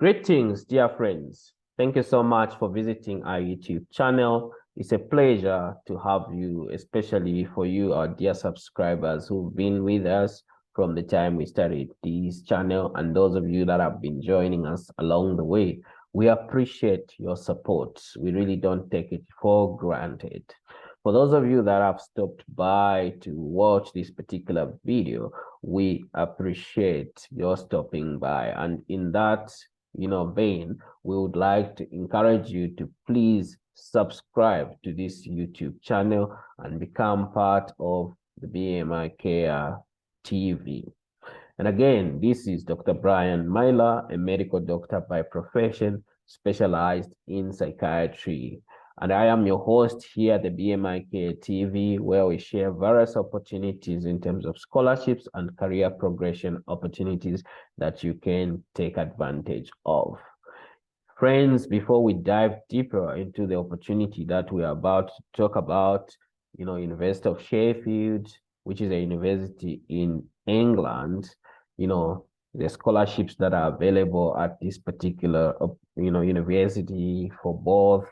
Greetings, dear friends. Thank you so much for visiting our YouTube channel. It's a pleasure to have you, especially for you, our dear subscribers who've been with us from the time we started this channel, and those of you that have been joining us along the way. We appreciate your support. We really don't take it for granted. For those of you that have stopped by to watch this particular video, we appreciate your stopping by. And in that vein, we would like to encourage you to please subscribe to this YouTube channel and become part of the BMI Care TV. And again, this is Dr. Brian Myler, a medical doctor by profession, specialized in psychiatry. And I am your host here at the BMI Care TV, where we share various opportunities in terms of scholarships and career progression opportunities that you can take advantage of. Friends, before we dive deeper into the opportunity that we are about to talk about, University of Sheffield, which is a university in England, the scholarships that are available at this particular, university for both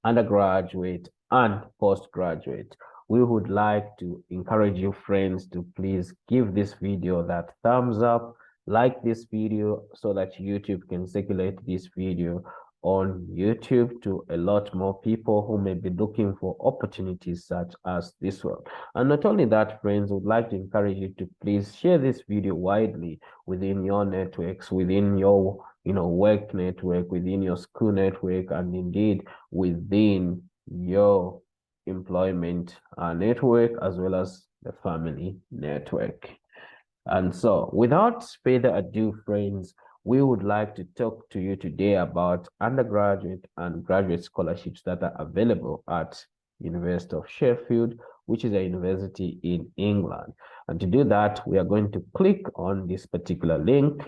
undergraduate and postgraduate. We would like to encourage you, friends, to please give this video that thumbs up, like this video so that YouTube can circulate this video on YouTube to a lot more people who may be looking for opportunities such as this one. And not only that, friends, would like to encourage you to please share this video widely within your networks, within your work network, within your school network, and indeed within your employment network, as well as the family network. And so without further ado, friends, we would like to talk to you today about undergraduate and graduate scholarships that are available at University of Sheffield, which is a university in England. And to do that, we are going to click on this particular link,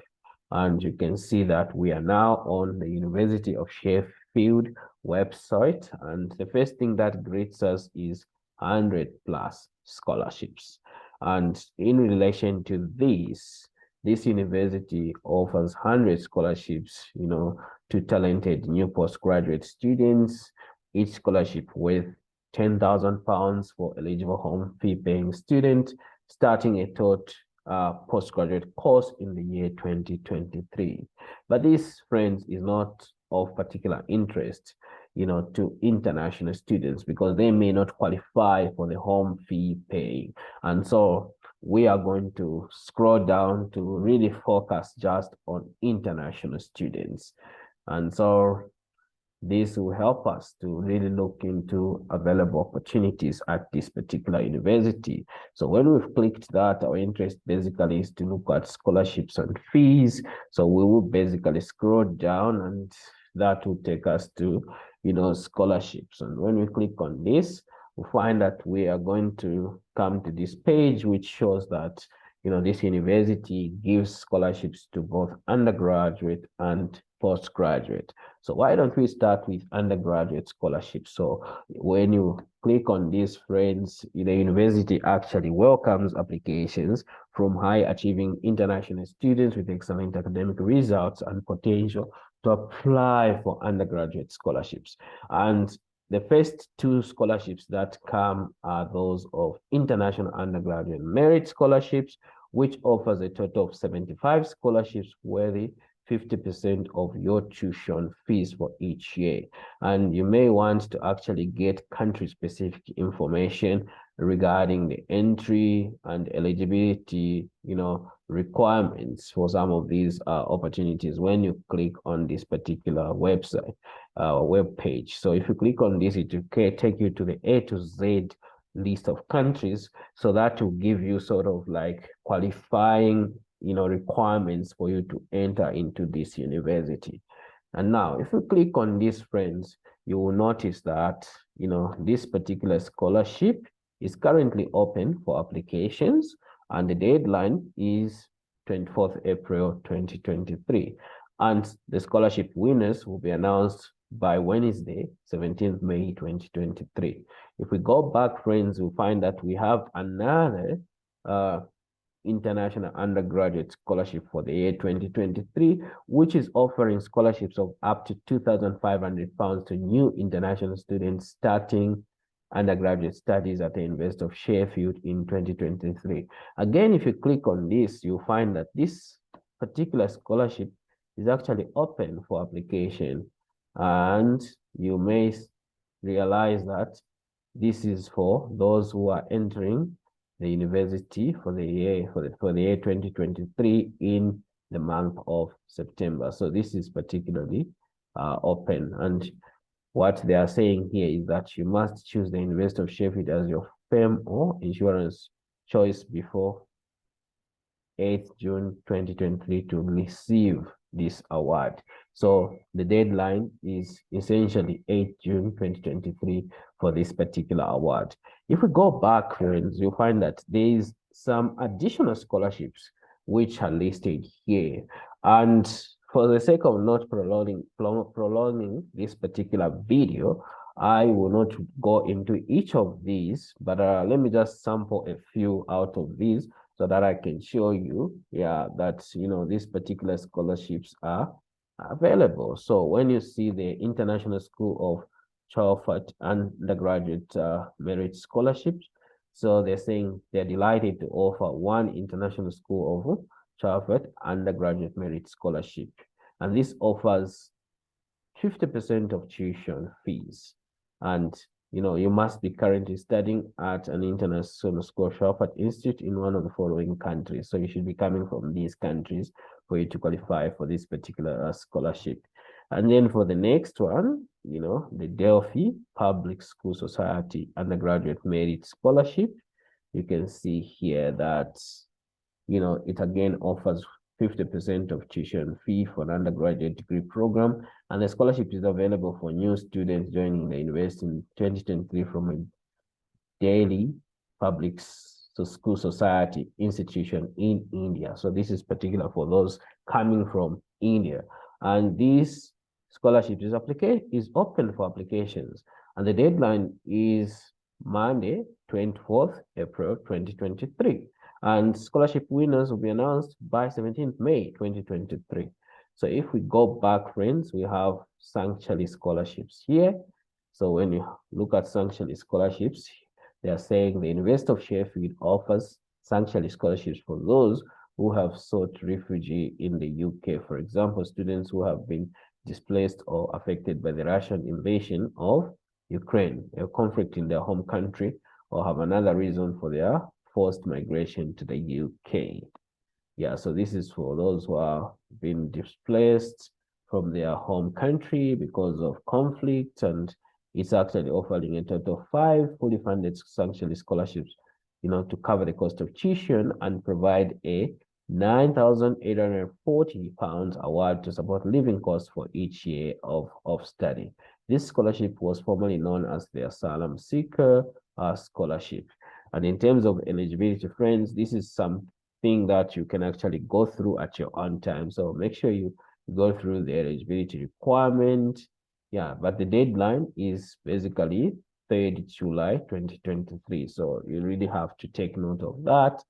and you can see that we are now on the University of Sheffield website. And the first thing that greets us is 100+ scholarships. And in relation to this university offers 100 scholarships, to talented new postgraduate students, each scholarship worth £10,000 for eligible home fee paying student, starting a taught postgraduate course in the year 2023. But this, friends, is not of particular interest, to international students, because they may not qualify for the home fee paying. And so we are going to scroll down to really focus just on international students. And so this will help us to really look into available opportunities at this particular university. So when we've clicked that, our interest basically is to look at scholarships and fees. So we will basically scroll down, and that will take us to scholarships. And when we click on this, we find that we are going to come to this page, which shows that this university gives scholarships to both undergraduate and postgraduate. So why don't we start with undergraduate scholarships? So when you click on this, friends, the university actually welcomes applications from high achieving international students with excellent academic results and potential to apply for undergraduate scholarships. And the first two scholarships that come are those of International Undergraduate Merit Scholarships, which offers a total of 75 scholarships worthy 50% of your tuition fees for each year. And you may want to actually get country-specific information regarding the entry and eligibility, requirements for some of these opportunities when you click on this particular website, web page. So if you click on this, it will take you to the A to Z list of countries. So that will give you sort of like qualifying requirements for you to enter into this university. And now if you click on this, friends, you will notice that this particular scholarship is currently open for applications, and the deadline is 24th April 2023, and the scholarship winners will be announced by Wednesday, 17th May 2023. If we go back, friends, we'll find that we have another International Undergraduate Scholarship for the year 2023, which is offering scholarships of up to £2,500 to new international students starting undergraduate studies at the University of Sheffield in 2023. Again, if you click on this, you'll find that this particular scholarship is actually open for application. And you may realize that this is for those who are entering the university for the year 2023 in the month of September. So this is particularly open. And what they are saying here is that you must choose the University of Sheffield as your firm or insurance choice before 8th June 2023 to receive this award. So the deadline is essentially 8th June 2023 for this particular award. If we go back, friends, you'll find that there is some additional scholarships which are listed here. And for the sake of not prolonging this particular video, I will not go into each of these, but let me just sample a few out of these so that I can show you, that, these particular scholarships are available. So when you see the International School of Chalfont Undergraduate Merit Scholarships, so they're saying they're delighted to offer one International School of Chalfont Undergraduate Merit Scholarship. And this offers 50% of tuition fees. And you must be currently studying at an international school of Sheffield Institute in one of the following countries. So you should be coming from these countries for you to qualify for this particular scholarship. And then for the next one, the Delphi Public School Society Undergraduate Merit Scholarship, you can see here that, it again offers 50% of tuition fee for an undergraduate degree program, and the scholarship is available for new students joining the university in 2023 from a Delhi Public School Society institution in India. So this is particular for those coming from India, and this scholarship is open for applications, and the deadline is Monday, 24th April 2023. And scholarship winners will be announced by 17th May 2023. So if we go back, friends, we have sanctuary scholarships here. So when you look at sanctuary scholarships, they are saying the University of Sheffield offers sanctuary scholarships for those who have sought refuge in the UK. For example, students who have been displaced or affected by the Russian invasion of Ukraine, a conflict in their home country, or have another reason for their forced migration to the UK. So this is for those who are being displaced from their home country because of conflict, and it's actually offering a total of 5 fully funded sanctuary scholarships, to cover the cost of tuition and provide a £9,840 award to support living costs for each year of study. This scholarship was formerly known as the Asylum Seeker Scholarship. And in terms of eligibility, friends, this is something that you can actually go through at your own time. So make sure you go through the eligibility requirement. But the deadline is basically 3rd July 2023. So you really have to take note of that.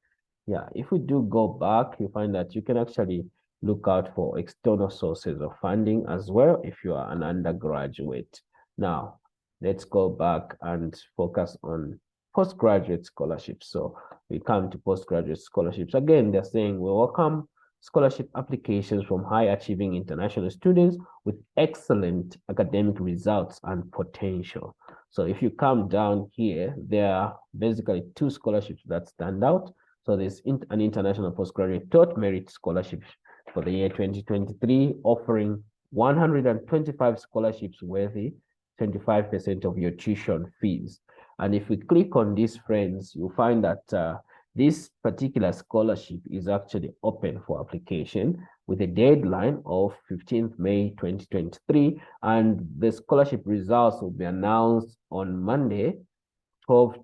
If we do go back, you find that you can actually look out for external sources of funding as well if you are an undergraduate. Now, let's go back and focus on postgraduate scholarships. So we come to postgraduate scholarships. Again, they're saying we welcome scholarship applications from high-achieving international students with excellent academic results and potential. So if you come down here, there are basically 2 scholarships that stand out. So there's an international postgraduate taught merit scholarship for the year 2023, offering 125 scholarships worthy 25% of your tuition fees. And if we click on this, friends, you'll find that this particular scholarship is actually open for application with a deadline of 15th May 2023. And the scholarship results will be announced on Monday, 12th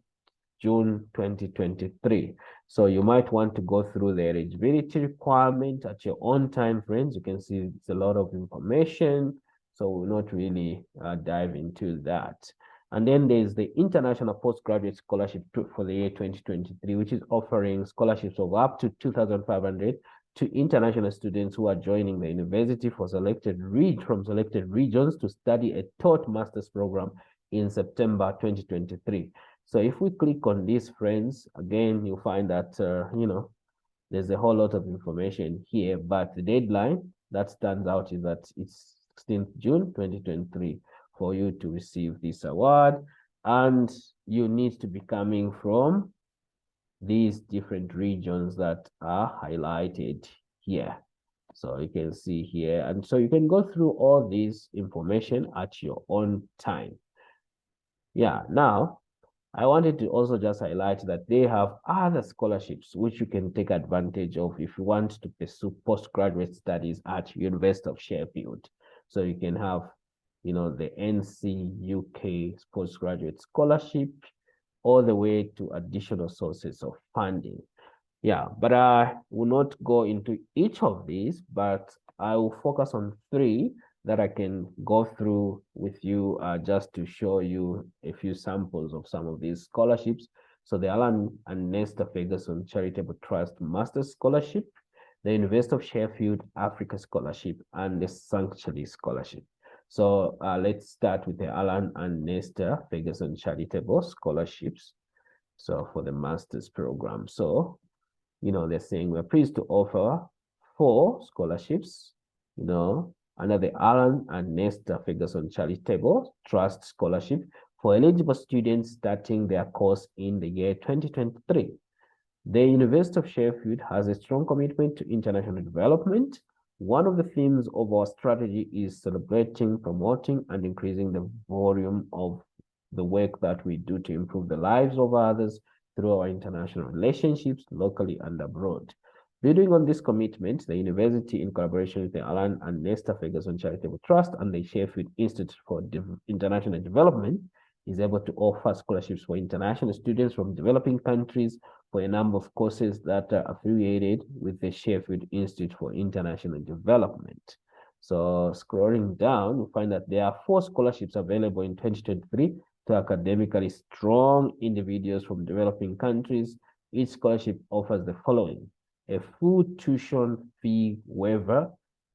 June 2023. So you might want to go through the eligibility requirement at your own time, friends. You can see it's a lot of information, so we'll not really dive into that. And then there's the International Postgraduate Scholarship for the year 2023, which is offering scholarships of up to 2,500 to international students who are joining the university from selected regions to study a taught master's program in September 2023. So if we click on this, friends, again, you'll find that, there's a whole lot of information here, but the deadline that stands out is that it's 16th June 2023 for you to receive this award, and you need to be coming from these different regions that are highlighted here. So you can see here, and so you can go through all this information at your own time. Yeah, now I wanted to also just highlight that they have other scholarships which you can take advantage of if you want to pursue postgraduate studies at University of Sheffield. So you can have, the NC UK postgraduate scholarship, all the way to additional sources of funding. Yeah, but I will not go into each of these, but I will focus on three that I can go through with you just to show you a few samples of some of these scholarships. So the Alan and Nesta Ferguson Charitable Trust Master Scholarship, the University of Sheffield Africa Scholarship, and the Sanctuary Scholarship. So let's start with the Alan and Nesta Ferguson Charitable Scholarships. So for the master's program. So, they're saying we're pleased to offer 4 scholarships, under the Alan and Nesta Ferguson Charitable Trust Scholarship for eligible students starting their course in the year 2023. The University of Sheffield has a strong commitment to international development. One of the themes of our strategy is celebrating, promoting, and increasing the volume of the work that we do to improve the lives of others through our international relationships, locally and abroad. Building on this commitment, the university, in collaboration with the Alan and Nesta Ferguson Charitable Trust and the Sheffield Institute for International Development, is able to offer scholarships for international students from developing countries for a number of courses that are affiliated with the Sheffield Institute for International Development. So scrolling down, you find that there are 4 scholarships available in 2023 to academically strong individuals from developing countries. Each scholarship offers the following: a full tuition fee waiver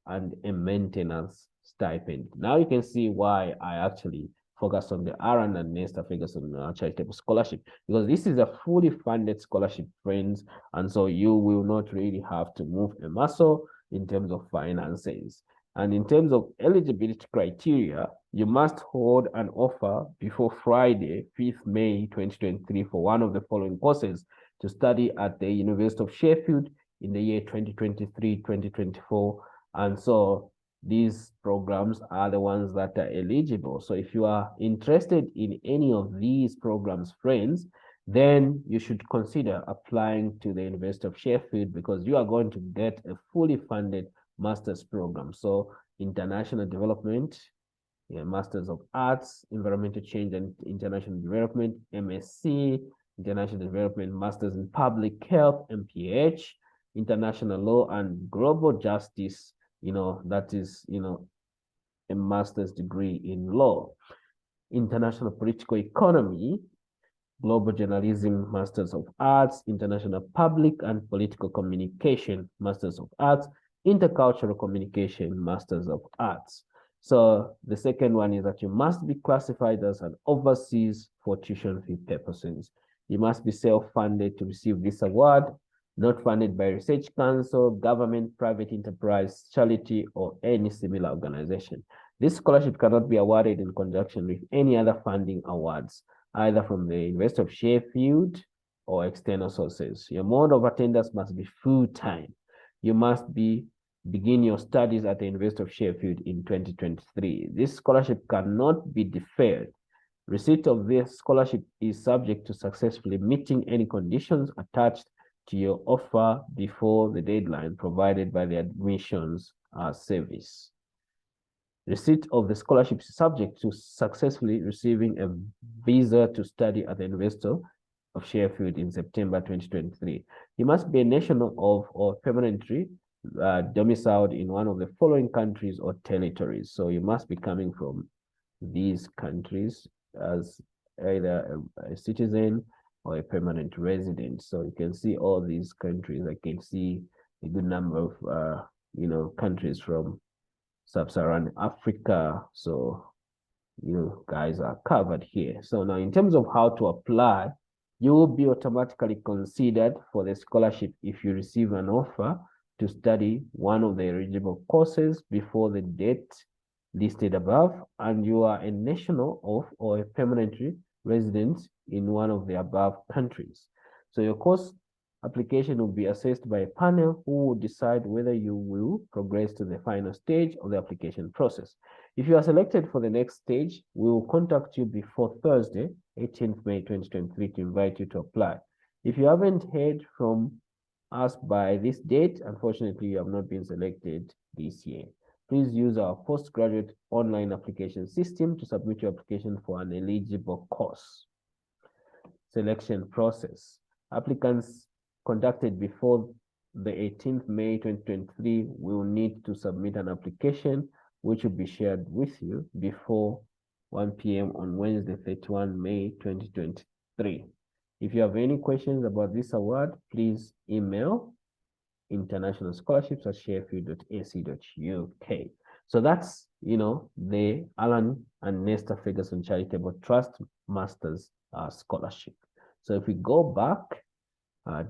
and a maintenance stipend. Now you can see why I actually focus on the Aaron and Nesta Ferguson Charitable Scholarship, because this is a fully funded scholarship, friends, and so you will not really have to move a muscle in terms of finances. And in terms of eligibility criteria, you must hold an offer before Friday, 5th May 2023 for one of the following courses to study at the University of Sheffield in the year 2023-2024. And so these programs are the ones that are eligible. So if you are interested in any of these programs, friends, then you should consider applying to the University of Sheffield, because you are going to get a fully funded master's program. So international development, Masters of Arts, Environmental Change and International Development, MSc, International Development, Masters in Public Health, MPH, International Law and Global Justice, that is, a master's degree in law. International Political Economy, Global Journalism, Masters of Arts, International Public and Political Communication, Masters of Arts, Intercultural Communication, Masters of Arts. So the second one is that you must be classified as an overseas for tuition fee purposes. You must be self-funded to receive this award, not funded by Research Council, government, private enterprise, charity, or any similar organization. This scholarship cannot be awarded in conjunction with any other funding awards, either from the University of Sheffield or external sources. Your mode of attendance must be full-time. You must begin your studies at the University of Sheffield in 2023. This scholarship cannot be deferred. Receipt of this scholarship is subject to successfully meeting any conditions attached to your offer before the deadline provided by the admissions service. Receipt of the scholarship is subject to successfully receiving a visa to study at the University of Sheffield in September 2023. You must be a national of or permanently domiciled in one of the following countries or territories. So you must be coming from these countries. as either a citizen or a permanent resident. So you can see all these countries. I can see a good number of countries from sub-Saharan Africa. So guys are covered here. So now in terms of how to apply, you will be automatically considered for the scholarship if you receive an offer to study one of the eligible courses before the date listed above, and you are a national of or a permanent resident in one of the above countries. So your course application will be assessed by a panel who will decide whether you will progress to the final stage of the application process. If you are selected for the next stage, we will contact you before Thursday, 18th May 2023, to invite you to apply. If you haven't heard from us by this date, unfortunately, you have not been selected this year. Please use our postgraduate online application system to submit your application for an eligible course. Selection process. Applicants contacted before the 18th May 2023 will need to submit an application which will be shared with you before 1 p.m. on Wednesday, 31 May 2023. If you have any questions about this award, please email internationalscholarships@sheffield.ac.uk. So that's, the Alan and Nesta Ferguson Charitable Trust Masters Scholarship. So if we go back,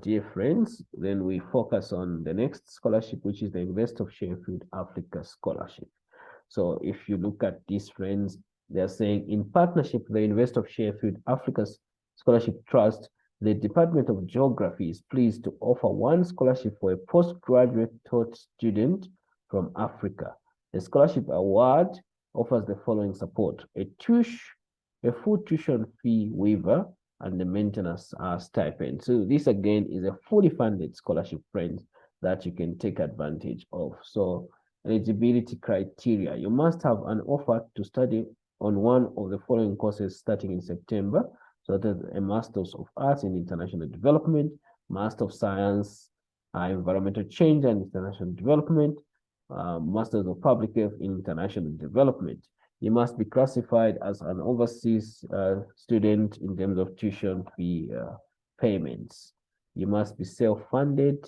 dear friends, then we focus on the next scholarship, which is the University of Sheffield Africa Scholarship. So if you look at these, friends, they're saying, in partnership with the University of Sheffield Africa Scholarship Trust, the Department of Geography is pleased to offer one scholarship for a postgraduate taught student from Africa. The scholarship award offers the following support: a full tuition fee waiver and the maintenance stipend. So this again is a fully funded scholarship, friends, that you can take advantage of. So eligibility criteria: you must have an offer to study on one of the following courses starting in September. So that's a Master's of Arts in International Development, Master of Science, Environmental Change and International Development, Masters of Public Health in International Development. You must be classified as an overseas student in terms of tuition fee payments. You must be self-funded.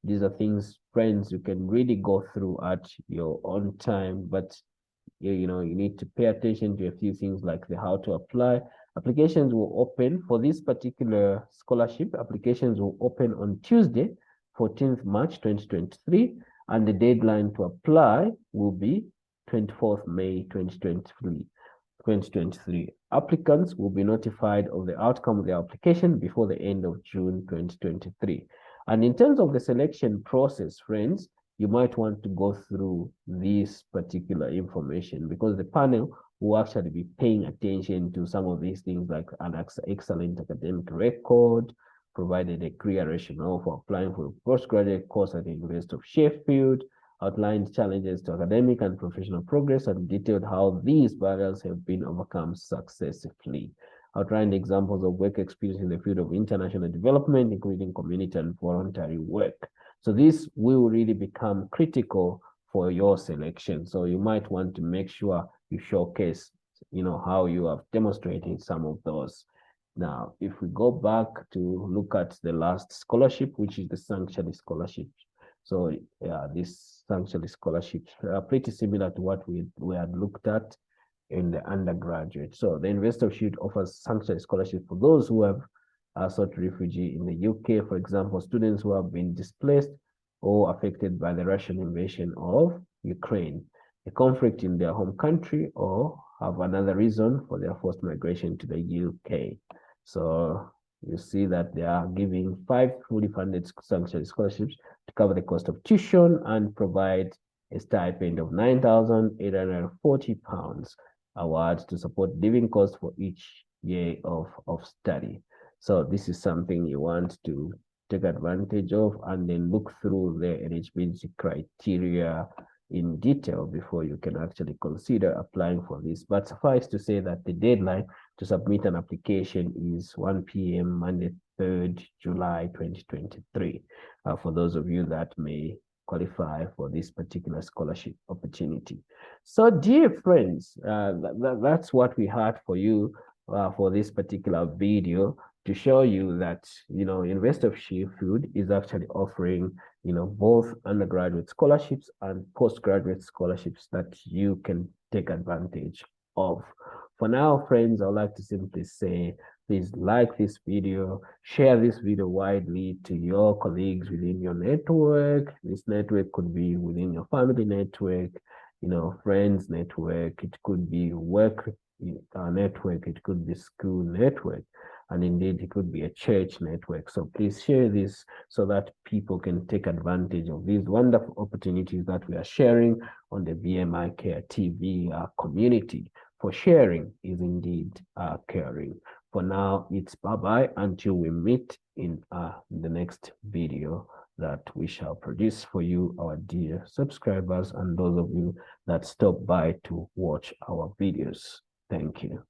These are things, friends, you can really go through at your own time, but you need to pay attention to a few things like how to apply. Applications will open for this particular scholarship. Applications will open on Tuesday, 14th March 2023, and the deadline to apply will be 24th May 2023. Applicants will be notified of the outcome of their application before the end of June 2023. And in terms of the selection process, friends, you might want to go through this particular information, because the panel will actually be paying attention to some of these things, like an excellent academic record, provided a clear rationale for applying for a postgraduate course at the University of Sheffield, outlined challenges to academic and professional progress, and detailed how these barriers have been overcome successfully. Outlined examples of work experience in the field of international development, including community and voluntary work. So this will really become critical for your selection. So you might want to make sure you showcase, how you have demonstrated some of those. Now, if we go back to look at the last scholarship, which is the Sanctuary Scholarship. So these Sanctuary scholarships are pretty similar to what we had looked at in the undergraduate. So the University of Sheffield offers Sanctuary scholarship for those who have sought refugee in the UK, for example, students who have been displaced or affected by the Russian invasion of Ukraine, a conflict in their home country, or have another reason for their forced migration to the UK. So you see that they are giving 5 fully funded Sanctuary scholarships to cover the cost of tuition and provide a stipend of £9,840 awards to support living costs for each year of study. So this is something you want to take advantage of, and then look through the eligibility criteria in detail before you can actually consider applying for this. But suffice to say that the deadline to submit an application is 1 p.m. Monday, 3rd July 2023. For those of you that may qualify for this particular scholarship opportunity. So, dear friends, that's what we had for you for this particular video, to show you that, University of Sheffield is actually offering, both undergraduate scholarships and postgraduate scholarships that you can take advantage of. For now, friends, I'd like to simply say, please like this video, share this video widely to your colleagues within your network. This network could be within your family network, friends network. It could be work network. It could be school network. And indeed, it could be a church network. So please share this so that people can take advantage of these wonderful opportunities that we are sharing on the BMI Care TV community. For sharing is indeed caring. For now, it's bye-bye until we meet in the next video that we shall produce for you, our dear subscribers, and those of you that stop by to watch our videos. Thank you.